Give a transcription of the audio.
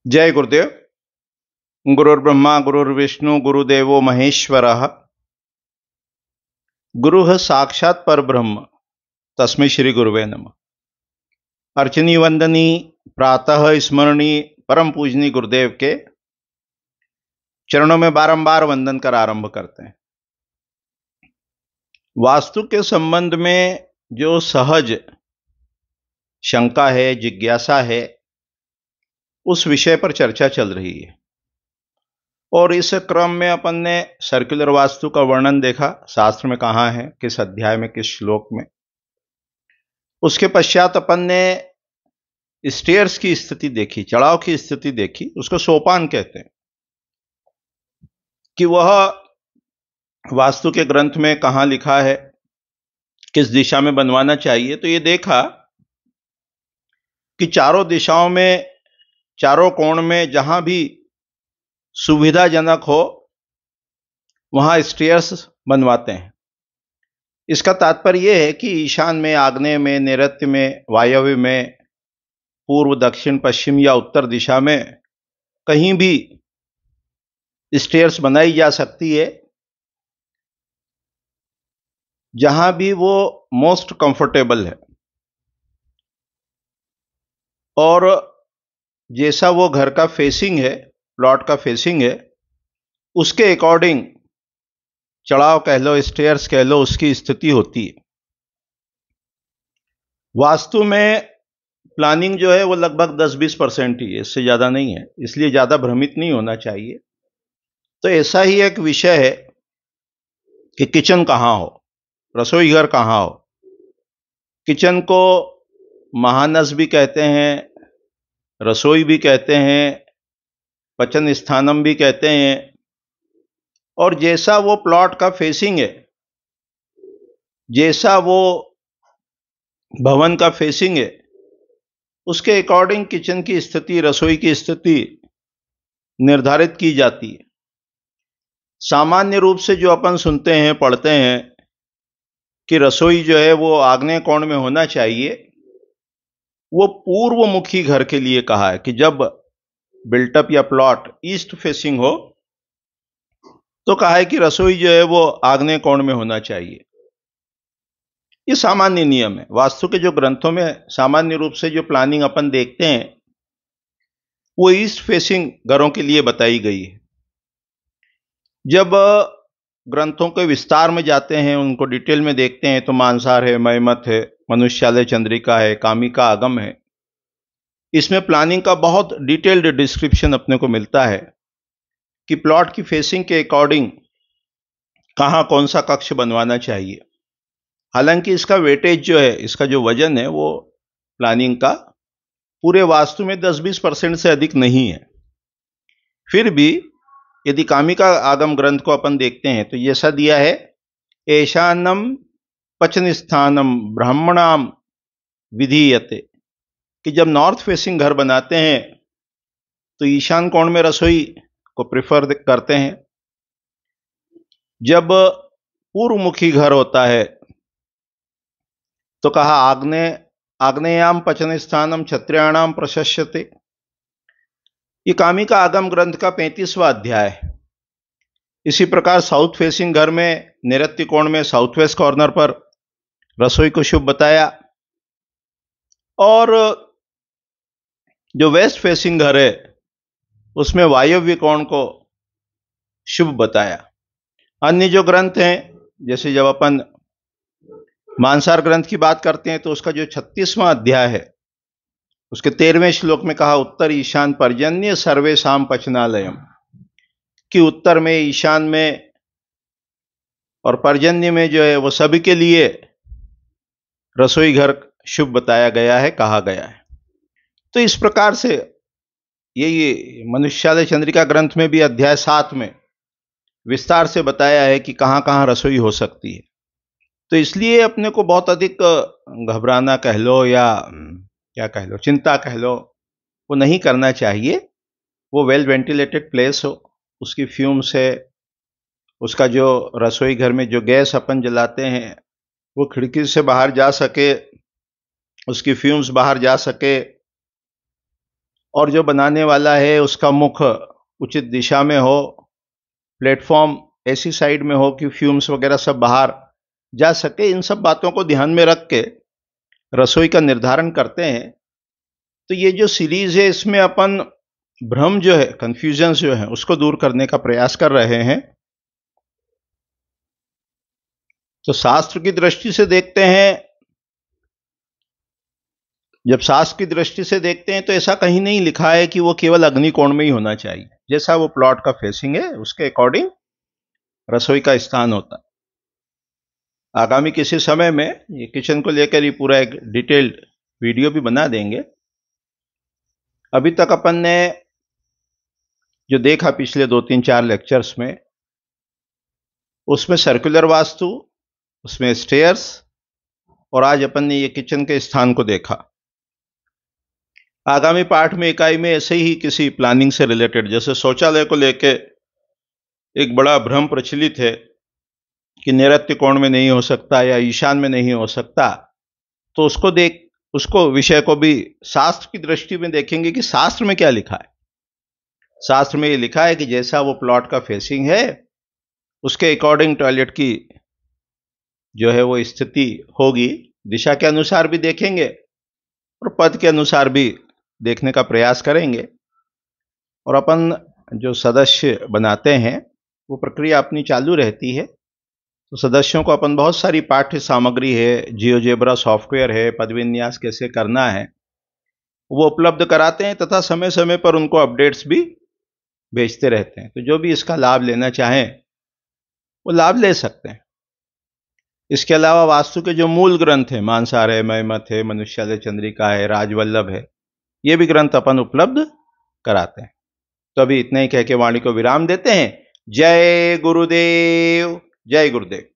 जय गुरुदेव। गुरुर्ब्रह्मा गुरुर्विष्णु गुरुदेवो महेश्वरः। गुरुः साक्षात् परब्रह्म तस्मै श्री गुरुवे नमः। अर्चनी वंदनी प्रातः स्मरणी परम पूजनी गुरुदेव के चरणों में बारंबार वंदन कर आरंभ करते हैं। वास्तु के संबंध में जो सहज शंका है, जिज्ञासा है, उस विषय पर चर्चा चल रही है और इस क्रम में अपन ने सर्कुलर वास्तु का वर्णन देखा, शास्त्र में कहाँ है, किस अध्याय में, किस श्लोक में। उसके पश्चात अपन ने स्टेयर्स की स्थिति देखी, चढ़ाव की स्थिति देखी, उसको सोपान कहते हैं कि वह वास्तु के ग्रंथ में कहाँ लिखा है, किस दिशा में बनवाना चाहिए। तो ये देखा कि चारों दिशाओं में, चारों कोण में जहां भी सुविधाजनक हो वहां स्टेयर्स बनवाते हैं। इसका तात्पर्य यह है कि ईशान में, आग्नेय में, नैऋत्य में, वायव्य में, पूर्व, दक्षिण, पश्चिम या उत्तर दिशा में कहीं भी स्टेयर्स बनाई जा सकती है, जहां भी वो मोस्ट कंफर्टेबल है और जैसा वो घर का फेसिंग है, प्लॉट का फेसिंग है, उसके अकॉर्डिंग चढ़ाव कह लो, स्टेयर्स कह लो, उसकी स्थिति होती है। वास्तु में प्लानिंग जो है वो लगभग 10-20% ही है, इससे ज्यादा नहीं है, इसलिए ज्यादा भ्रमित नहीं होना चाहिए। तो ऐसा ही एक विषय है कि किचन कहाँ हो, रसोई घर कहाँ हो। किचन को महानस भी कहते हैं, रसोई भी कहते हैं, पचन स्थानम भी कहते हैं। और जैसा वो प्लॉट का फेसिंग है, जैसा वो भवन का फेसिंग है, उसके अकॉर्डिंग किचन की स्थिति, रसोई की स्थिति निर्धारित की जाती है। सामान्य रूप से जो अपन सुनते हैं, पढ़ते हैं कि रसोई जो है वो आग्नेय कोण में होना चाहिए, वो पूर्वमुखी घर के लिए कहा है कि जब बिल्टअप या प्लॉट ईस्ट फेसिंग हो तो कहा है कि रसोई जो है वो आग्नेय कोण में होना चाहिए। ये सामान्य नियम है। वास्तु के जो ग्रंथों में सामान्य रूप से जो प्लानिंग अपन देखते हैं वो ईस्ट फेसिंग घरों के लिए बताई गई है। जब ग्रंथों के विस्तार में जाते हैं, उनको डिटेल में देखते हैं, तो मानसार है, मयमत है, मनुष्यालय चंद्रिका है, कामिका आगम है, इसमें प्लानिंग का बहुत डिटेल्ड डिस्क्रिप्शन अपने को मिलता है कि प्लॉट की फेसिंग के अकॉर्डिंग कहां कौन सा कक्ष बनवाना चाहिए। हालांकि इसका वेटेज जो है, इसका जो वजन है, वो प्लानिंग का पूरे वास्तु में 10-20% से अधिक नहीं है। फिर भी यदि कामिका आगम ग्रंथ को अपन देखते हैं तो ऐसा दिया है, ऐशानम पचन स्थानम ब्राह्मणाम विधीयते, कि जब नॉर्थ फेसिंग घर बनाते हैं तो ईशान कोण में रसोई को प्रेफर करते हैं। जब पूर्वमुखी घर होता है तो कहा आग्नेयाम पचन स्थानम क्षत्रियाणाम प्रशस्यते। ये कामिका आगम ग्रंथ का 35वां अध्याय है। इसी प्रकार साउथ फेसिंग घर में, नैऋत्य कोण में, साउथ वेस्ट कॉर्नर पर रसोई को शुभ बताया, और जो वेस्ट फेसिंग घर है उसमें वायव्य कोण को शुभ बताया। अन्य जो ग्रंथ हैं, जैसे जब अपन मानसार ग्रंथ की बात करते हैं तो उसका जो 36वां अध्याय है, उसके 13वें श्लोक में कहा, उत्तर ईशान पर्जन्य सर्वेशाम पचनालयम, कि उत्तर में, ईशान में और पर्जन्य में जो है वो सभी के लिए रसोई घर शुभ बताया गया है, कहा गया है। तो इस प्रकार से ये मनुष्यालय चंद्रिका ग्रंथ में भी अध्याय 7 में विस्तार से बताया है कि कहां कहां रसोई हो सकती है। तो इसलिए अपने को बहुत अधिक घबराना कह लो या क्या कह लो, चिंता कह लो, वो नहीं करना चाहिए। वो वेल वेंटिलेटेड प्लेस हो, उसकी फ्यूम से, उसका जो रसोई घर में जो गैस अपन जलाते हैं वो खिड़की से बाहर जा सके, उसकी फ्यूम्स बाहर जा सके, और जो बनाने वाला है उसका मुख उचित दिशा में हो, प्लेटफॉर्म ऐसी साइड में हो कि फ्यूम्स वगैरह सब बाहर जा सके। इन सब बातों को ध्यान में रख के रसोई का निर्धारण करते हैं। तो ये जो सीरीज है इसमें अपन भ्रम जो है, कंफ्यूजन जो है, उसको दूर करने का प्रयास कर रहे हैं। तो शास्त्र की दृष्टि से देखते हैं, जब शास्त्र की दृष्टि से देखते हैं तो ऐसा कहीं नहीं लिखा है कि वो केवल अग्निकोण में ही होना चाहिए। जैसा वो प्लॉट का फेसिंग है उसके अकॉर्डिंग रसोई का स्थान होता है। आगामी किसी समय में ये किचन को लेकर ही पूरा एक डिटेल्ड वीडियो भी बना देंगे। अभी तक अपन ने जो देखा पिछले 2-3-4 लेक्चर्स में, उसमें सर्कुलर वास्तु, उसमें स्टेयर्स, और आज अपन ने ये किचन के स्थान को देखा। आगामी पाठ में इकाई में ऐसे ही किसी प्लानिंग से रिलेटेड, जैसे शौचालय को लेके एक बड़ा भ्रम प्रचलित है कि नैऋत्य कोण में नहीं हो सकता या ईशान में नहीं हो सकता, तो उसको विषय को भी शास्त्र की दृष्टि में देखेंगे कि शास्त्र में क्या लिखा है। शास्त्र में ये लिखा है कि जैसा वो प्लॉट का फेसिंग है उसके अकॉर्डिंग टॉयलेट की जो है वो स्थिति होगी। दिशा के अनुसार भी देखेंगे और पद के अनुसार भी देखने का प्रयास करेंगे। और अपन जो सदस्य बनाते हैं वो प्रक्रिया अपनी चालू रहती है। तो सदस्यों को अपन बहुत सारी पाठ्य सामग्री है, जियोजेब्रा सॉफ्टवेयर है, पद विन्यास कैसे करना है, वो उपलब्ध कराते हैं तथा समय समय पर उनको अपडेट्स भी भेजते रहते हैं। तो जो भी इसका लाभ लेना चाहें वो लाभ ले सकते हैं। इसके अलावा वास्तु के जो मूल ग्रंथ हैं, मानसार है, मयमत है, मनुष्यालय चंद्रिका है, राजवल्लभ है, ये भी ग्रंथ अपन उपलब्ध कराते हैं। तो अभी इतना ही कह के वाणी को विराम देते हैं। जय गुरुदेव, जय गुरुदेव।